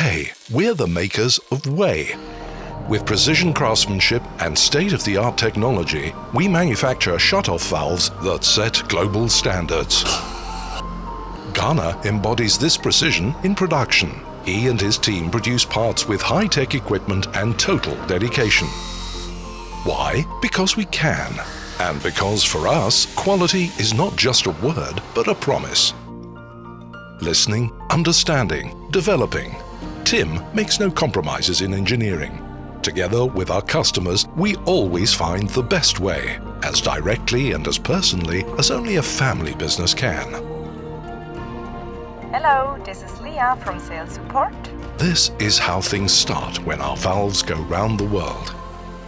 Hey, we're the makers of Way. With precision craftsmanship and state-of-the-art technology, we manufacture shut-off valves that set global standards. Ghana embodies this precision in production. He and his team produce parts with high-tech equipment and total dedication. Why? Because we can. And because for us, quality is not just a word, but a promise. Listening, understanding, developing. Tim makes no compromises in engineering. Together with our customers, we always find the best way, as directly and as personally as only a family business can. Hello, this is Leah from Sales Support. This is how things start when our valves go round the world.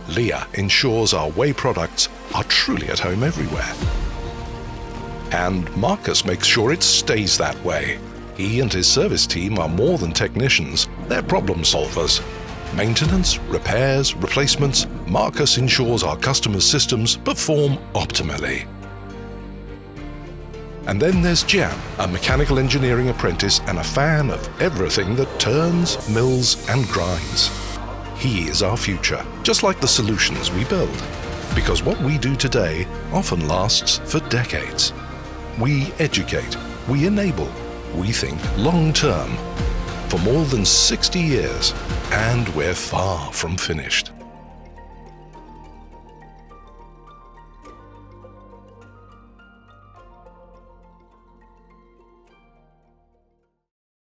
Leah ensures our Way products are truly at home everywhere. And Marcus makes sure it stays that way. He and his service team are more than technicians, they're problem solvers. Maintenance, repairs, replacements, Marcus ensures our customers' systems perform optimally. And then there's Jan, a mechanical engineering apprentice and a fan of everything that turns, mills and grinds. He is our future, just like the solutions we build. Because what we do today often lasts for decades. We educate, we enable, we think long-term. For more than 60 years, and we're far from finished.